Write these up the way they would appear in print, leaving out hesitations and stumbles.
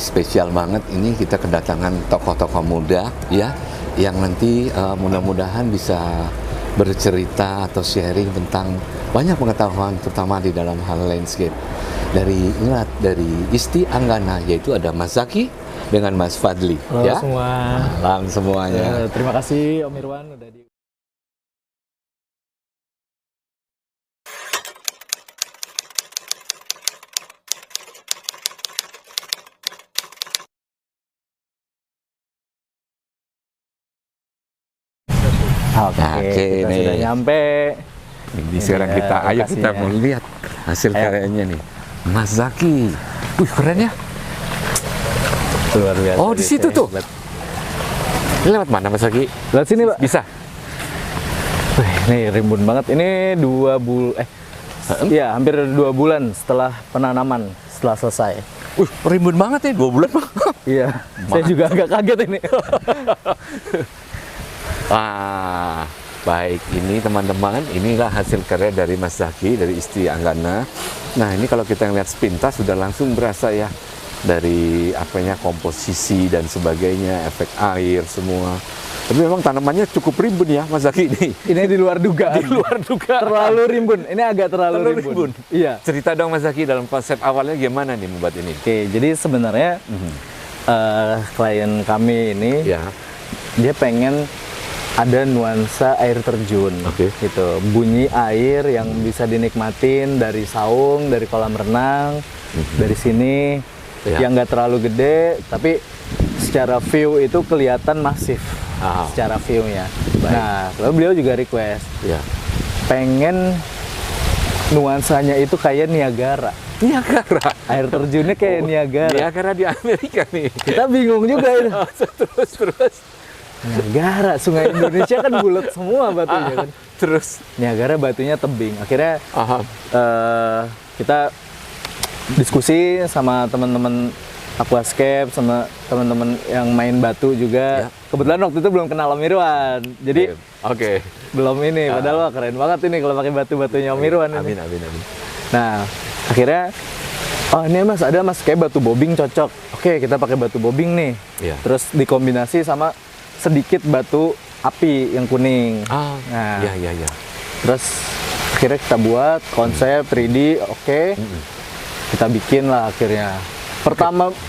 spesial banget. Ini kita kedatangan tokoh-tokoh muda ya, yang nanti mudah-mudahan bisa bercerita atau sharing tentang banyak pengetahuan, terutama di dalam hal landscape. Dari Isti Anggana, yaitu ada Mas Zaki dengan Mas Fadli. Halo ya semua. Salam semuanya. Terima kasih Om Irwan udah di. Oke, Kita nih. sudah nyampe. Ini sekarang kita, ayo kita lokasinya. mau lihat hasil karyanya nih, Mas Zaki. Wih, keren ya. Luar biasa. Oh, di situ tuh. Ini lewat mana Mas Zaki? Lihat sini, Pak. Bisa? Wih, nih rimbun banget. Ini 2 bulan iya, hampir 2 bulan setelah penanaman, setelah selesai. Wih, rimbun banget ya, 2 bulan. Iya, saya juga agak kaget ini. Ah, baik, ini teman-teman, inilah hasil karya dari Mas Zaki, dari Isti Anggana. Nah, ini kalau kita lihat sepintas sudah langsung berasa ya, dari apanya, komposisi dan sebagainya, efek air semua. Tapi memang tanamannya cukup rimbun ya Mas Zaki ini. Ini di luar dugaan. Di luar dugaan. Terlalu rimbun. Ini agak terlalu rimbun. Iya. Cerita dong Mas Zaki, dalam konsep awalnya gimana nih membuat ini? Oke, jadi sebenarnya klien kami ini Ya. dia pengen ada nuansa air terjun, Oke. gitu. Bunyi air yang bisa dinikmatin dari saung, dari kolam renang, dari sini, Ya. yang nggak terlalu gede, tapi secara view itu kelihatan masif, Ah. secara view-nya. Baik. Nah, lalu beliau juga request, Ya. pengen nuansanya itu kayak Niagara. Niagara. Air terjunnya kayak Niagara. Niagara di Amerika nih. Kita bingung juga itu. terus. Niagara, sungai Indonesia kan bulat semua batunya kan. Terus. Niagara batunya tebing. Akhirnya Aha. kita diskusi sama teman-teman aquascape, sama teman-teman yang main batu juga. Ya. Kebetulan waktu itu belum kenal Om Irwan, jadi Oke. belum ini. Padahal wah keren banget ini kalau pakai batu-batunya Om Irwan ini. Amin. Nah, akhirnya oh ini mas ada mas kayak batu bobing cocok. Oke, kita pakai batu bobing nih. Iya. Terus dikombinasi sama sedikit batu api yang kuning. Nah, Iya. terus akhirnya kita buat konsep 3D, oke. Kita bikin lah akhirnya.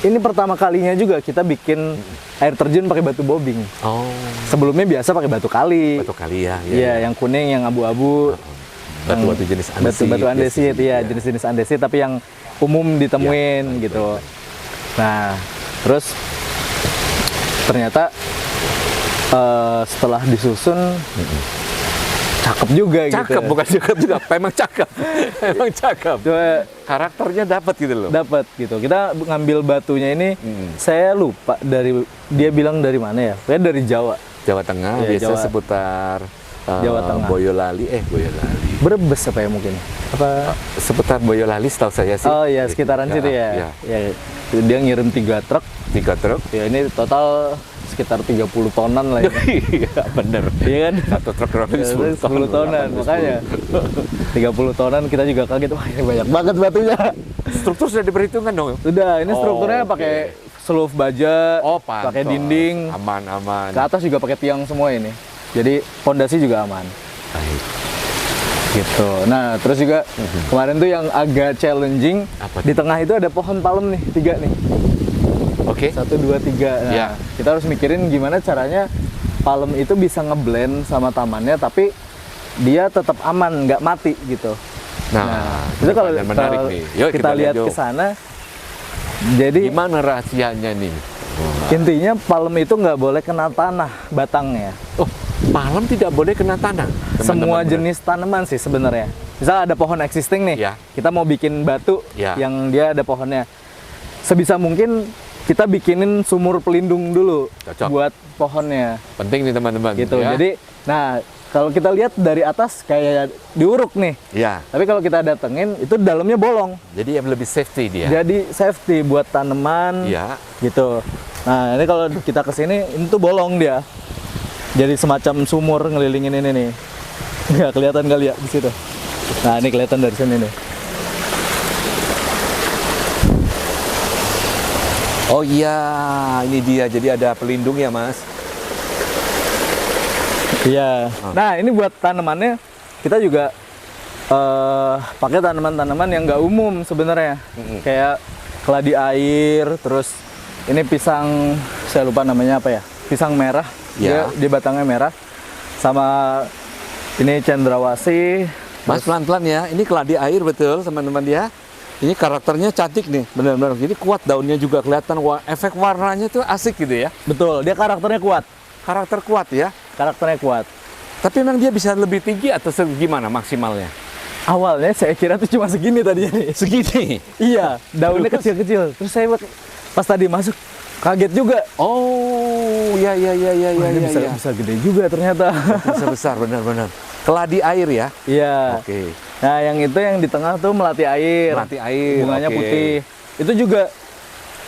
Ini pertama kalinya juga kita bikin air terjun pakai batu bobing. Oh. Sebelumnya biasa pakai batu kali. Batu kali ya. Iya, yang kuning, yang abu-abu. Batu-batu jenis andesit. Batu andesit, ya. iya, jenis-jenis andesit tapi yang umum ditemuin Ya, gitu. Nah, terus ternyata setelah disusun cakep juga gitu. Cakep, bukan cakep juga. Memang cakep. Memang cakep. Coba Karakternya dapat gitu loh. dapat gitu. Kita ngambil batunya ini, saya lupa dia bilang dari mana ya? Kayak dari Jawa. Jawa Tengah, Iya, biasa Jawa. seputar Jawa Tengah. Boyolali. Brebes apa ya mungkin? Apa? Seputar Boyolali setahu saya sih. Oh iya, sekitaran situ Iya. ya. Dia ngirim 3 truk. 3 truk. Ya ini total sekitar 30 tonan lah ini. Iya, bener. Iya kan? Satu truk kurang lebih 10 ton. 10 tonan, makanya 30 tonan kita juga kaget, wah ini banyak banget batunya. Struktur sudah diperhitungkan dong. Sudah, ini strukturnya oke. pakai seluf baja, Pantes. pakai dinding, Aman. ke atas juga pakai tiang semua ini. Jadi fondasi juga aman. Baik. Gitu. Nah, terus juga kemarin tuh yang agak challenging, Apa di tengah itu ada pohon palem nih, 3 nih. Oke. 1, 2, 3. Nah, Ya. kita harus mikirin gimana caranya palem itu bisa ngeblend sama tamannya, tapi dia tetap aman, nggak mati gitu. Nah, itu kalau pertanyaan menarik kalau nih. Yuk kita lihat yuk. ke sana, jadi Gimana rahasianya nih? intinya palem itu nggak boleh kena tanah batangnya. Oh, palem tidak boleh kena tanah. Semua teman-teman. jenis tanaman sih sebenarnya. Misal ada pohon existing nih, Ya. kita mau bikin batu Ya. yang dia ada pohonnya. Sebisa mungkin kita bikinin sumur pelindung dulu Cocok. buat pohonnya. Penting nih teman-teman. Gitu. ya. Jadi, nah kalau kita lihat dari atas kayak diuruk nih. Ya. Tapi kalau kita datengin itu dalamnya bolong. Jadi yang lebih safety dia. Jadi safety buat tanaman. Ya. Gitu. Nah, ini kalau kita kesini ini tuh bolong dia. Jadi semacam sumur ngelilingin ini nih. Nggak kelihatan kali ya di situ. Nah, ini kelihatan dari sini nih. Oh iya, ini dia. Jadi ada pelindung ya, Mas. Iya. Nah, ini buat tanamannya kita juga pakai tanaman-tanaman yang nggak umum sebenarnya. Kayak keladi air, terus ini pisang, saya lupa namanya apa ya. Pisang merah. Ya. Dia batangnya merah. Sama ini cendrawasih. Mas pelan-pelan ya. Ini keladi air betul, teman-teman ya. Ini karakternya cantik nih, benar-benar. Jadi kuat daunnya juga kelihatan. Efek warnanya tuh asik gitu ya. Betul, dia karakternya kuat. Karakter kuat ya. Karakternya kuat. Tapi memang dia bisa lebih tinggi atau gimana maksimalnya? Awalnya saya kira tuh cuma segini tadinya nih. Segini. Iya, daunnya kecil-kecil. Terus saya pas tadi masuk kaget juga. Oh, ya. Bisa gede juga ternyata. Bisa besar, benar-benar. Keladi air ya. Iya. Oke. Nah, yang itu yang di tengah tuh melati air. Melati air. Bunganya oke. putih. Itu juga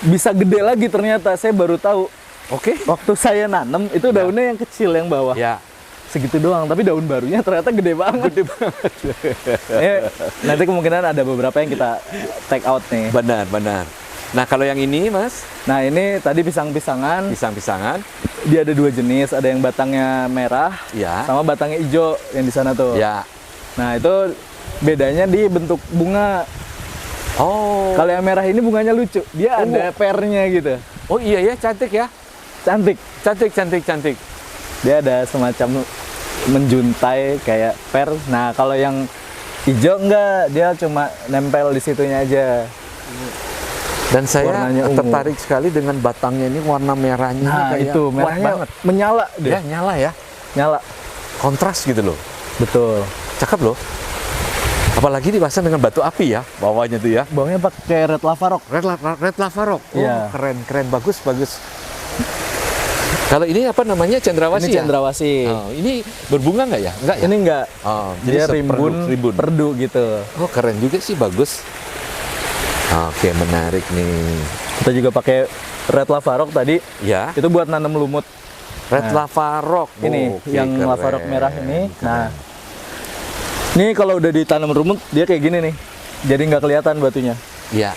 bisa gede lagi ternyata. Saya baru tahu. Oke. Waktu saya nanam itu daunnya yang kecil yang bawah. Ya. Segitu doang, tapi daun barunya ternyata gede banget. Gede banget. Nanti kemungkinan ada beberapa yang kita take out nih. Benar. Nah, kalau yang ini, Mas, Nah, ini tadi pisang-pisangan. pisang-pisangan. Dia ada dua jenis, ada yang batangnya merah Ya. sama batangnya hijau yang di sana tuh. Ya. Nah, itu bedanya di bentuk bunga. Oh. Kalau yang merah ini bunganya lucu. Dia ada pernya gitu. Oh iya ya, cantik ya. Cantik. Cantik. Dia ada semacam menjuntai kayak per. Nah, kalau yang hijau enggak, dia cuma nempel di situnya aja. Dan saya Warnanya ungu. tertarik sekali dengan batangnya ini, warna merahnya Nah, kayak itu kuat merahnya banget. menyala deh. Ya, nyala ya. Nyala. Kontras gitu loh. Betul. Cakep loh. Apalagi dipasang dengan batu api ya, bawahnya tuh ya. Bawahnya pakai red lava rock. Red lava rock. Oh, Iya. keren, bagus. Kalau ini apa namanya, cendrawasih Ini ya? cendrawasih. Oh, ini berbunga nggak ya? Enggak ya? Ini enggak. Oh, Dia seperdu- rimbun, perdu gitu. Oh, keren juga sih, bagus. Oke, menarik nih. Kita juga pakai red lava rock tadi. Ya, Itu buat nanam lumut. red lava rock. Ini Oke, yang keren. lava rock merah ini. Keren. Nah, ini kalau udah ditanam lumut dia kayak gini nih. Jadi nggak kelihatan batunya. Ya.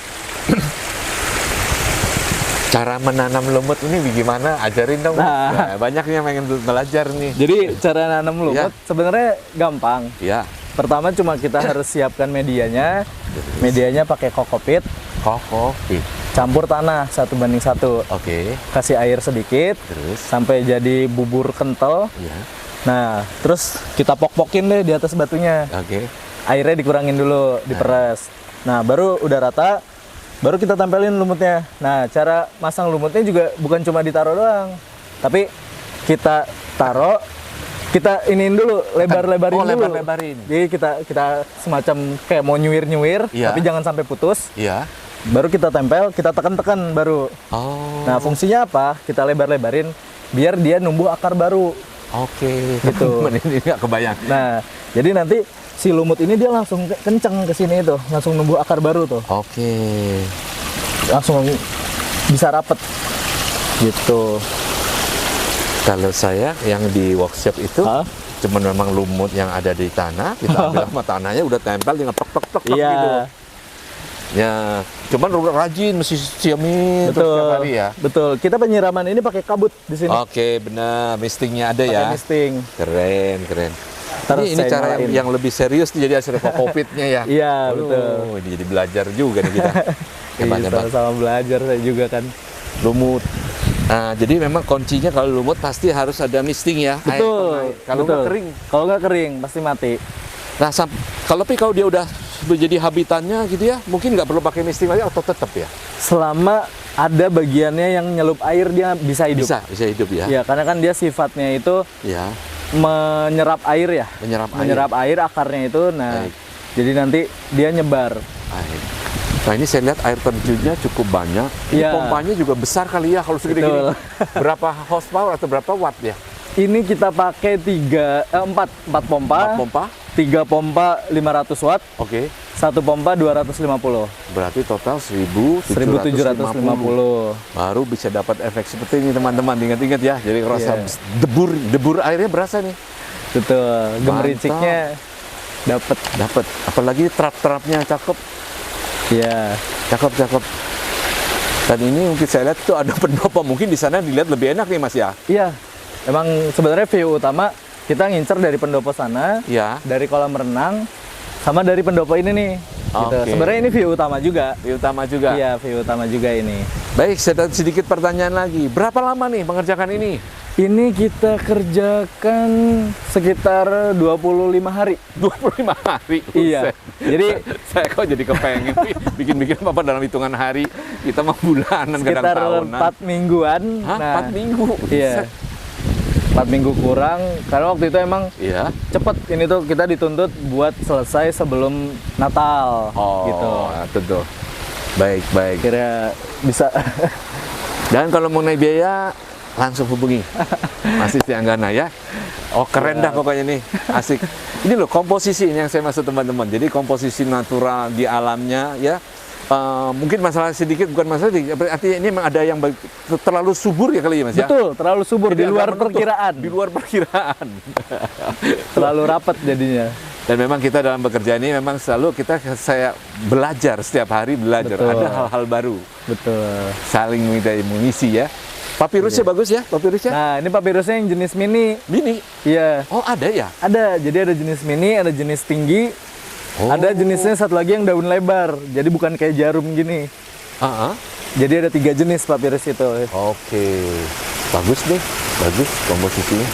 Cara menanam lumut ini gimana? Ajarin dong. Nah. Nah, banyak yang pengen belajar nih. Jadi cara nanam lumut sebenarnya gampang. Ya, Pertama cuma kita harus siapkan medianya. Medianya pakai kokopit, kopi. campur tanah 1:1. Oke, Kasih air sedikit terus. sampai jadi bubur kental. Ya, Nah, terus kita pok-pokin deh di atas batunya. oke. Airnya dikurangin dulu, diperes. Nah, baru udah rata, baru kita tempelin lumutnya. Nah, cara masang lumutnya juga bukan cuma ditaruh doang, tapi kita taruh, kita iniin dulu, lebar-lebarin Oh, dulu. lebar-lebarin. Jadi kita semacam kayak mau nyuir-nyuir, Iya. tapi jangan sampai putus. Iya. Baru kita tempel, kita tekan-tekan baru. Oh. Nah, fungsinya apa? Kita lebar-lebarin biar dia numbuh akar baru. Oke, Gitu. teman-teman, ini nggak kebayang. Nah, jadi nanti si lumut ini dia langsung kenceng ke sini itu, langsung numbuh akar baru tuh. Oke. Langsung bisa rapet gitu. Kalau saya yang di workshop itu Hah? cuman memang lumut yang ada di tanah, kita ambil sama tanahnya udah tempel dengan plek gitu. Iya, Ya, cuman rajin mesti siamin terus betul. setiap hari ya. Betul. Kita penyiraman ini pakai kabut di sini. Oke, benar. Mistingnya ada Pakai ya. misting. Keren. Ntar Ini saya cara nyalain. yang lebih serius nih, jadi hasil COVID-nya ya. Iya, betul. Oh, ini jadi belajar juga nih kita. Iya, sama-sama belajar saya juga kan. Lumut. Nah, jadi memang kuncinya kalau lumut pasti harus ada misting ya. air Betul. pemain. Kalau betul. nggak kering. Kalau nggak kering pasti mati. Nah, kalau dia udah jadi habitatnya gitu ya, mungkin nggak perlu pakai misting lagi atau tetap ya? Selama ada bagiannya yang nyelup air dia bisa hidup. Bisa hidup ya. Iya, karena kan dia sifatnya itu Ya, menyerap air ya. menyerap air akarnya itu. Nah, Baik. jadi nanti dia nyebar. air. Nah, ini saya lihat air terjunnya cukup banyak. Ini Iya. pompanya juga besar kali ya kalau segede gini. Betul. Berapa horsepower atau berapa watt ya? Ini kita pakai 4 pompa. 4 pompa? 3 pompa 500 watt, Oke. 1 pompa 250. Berarti total 1750. 1750. Baru bisa dapat efek seperti ini teman-teman. Ingat-ingat ya. Jadi rasa Iya. debur airnya berasa nih. Betul, gemericiknya dapat. Dapat. Apalagi trap-trapnya cakep. Ya. Cakep. Dan ini mungkin saya lihat tuh ada pendopo, mungkin di sana dilihat lebih enak nih Mas ya. Iya, emang sebenarnya view utama kita ngincer dari pendopo sana, Ya. dari kolam renang, sama dari pendopo ini nih. Gitu. Oke. Sebenarnya ini view utama juga. Di utama juga. Iya, view utama juga ini. Baik, sedikit pertanyaan lagi. Berapa lama nih mengerjakan ini? Ini kita kerjakan sekitar 25 hari. 25 hari. Iya. Buset. Jadi saya kok jadi kepengen bikin apa dalam hitungan hari. Kita mau bulanan kadang sekitar tahunan. 4 mingguan. Hah? 4 minggu. Iya. Buset. 4 minggu kurang. Karena waktu itu emang Iya. cepet, ini tuh kita dituntut buat selesai sebelum Natal. Oh, Gitu. tentu. Baik, baik. Kira bisa. Dan kalau mengenai biaya, langsung hubungi Mas Isti Anggana ya. Oh, keren dah pokoknya nih, asik. Ini loh komposisi ini yang saya maksud teman-teman. Jadi komposisi natural di alamnya ya. Mungkin masalah sedikit, bukan masalah sedikit. Artinya ini memang ada yang terlalu subur ya kali ya Mas ya. Betul, terlalu subur, Jadi di luar agak menutup, perkiraan. Di luar perkiraan. Terlalu rapat jadinya. Dan memang kita dalam bekerja ini memang selalu saya belajar setiap hari belajar. Betul. Ada hal-hal baru. Betul. Saling mengisi ya. Papirusnya bagus ya, papirusnya. Nah, ini papirusnya yang jenis mini. Mini. Iya. Oh, ada ya? Ada, jadi ada jenis mini, ada jenis tinggi, ada jenisnya satu lagi yang daun lebar. Jadi bukan kayak jarum gini. Jadi ada 3 jenis papirus itu. Oke. Bagus deh. Bagus komposisinya.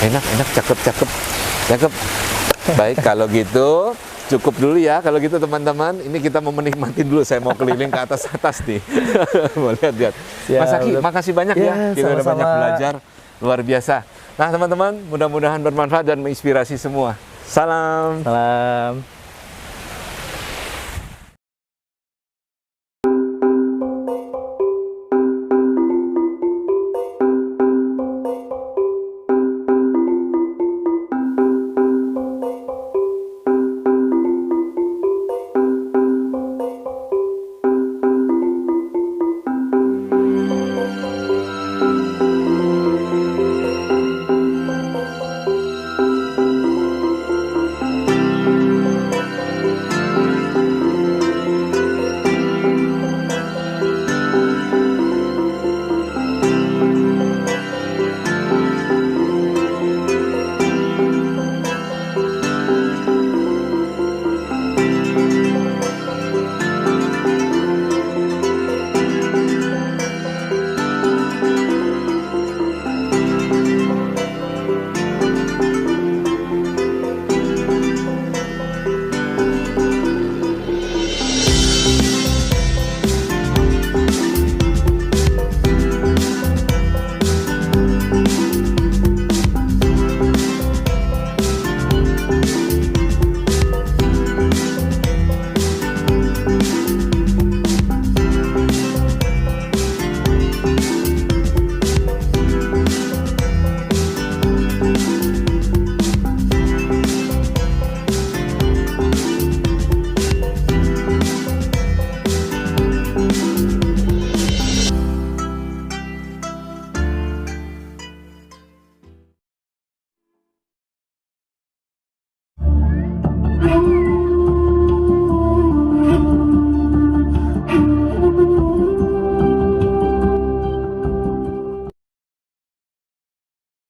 Enak, cakep. Baik, kalau gitu cukup dulu ya. Kalau gitu teman-teman, ini kita mau menikmati dulu. Saya mau keliling ke atas nih. Mau lihat. Ya, Mas Aki, makasih banyak ya. Kita udah sama-sama. banyak belajar. Luar biasa. Nah, teman-teman, mudah-mudahan bermanfaat dan menginspirasi semua. Salam. Salam.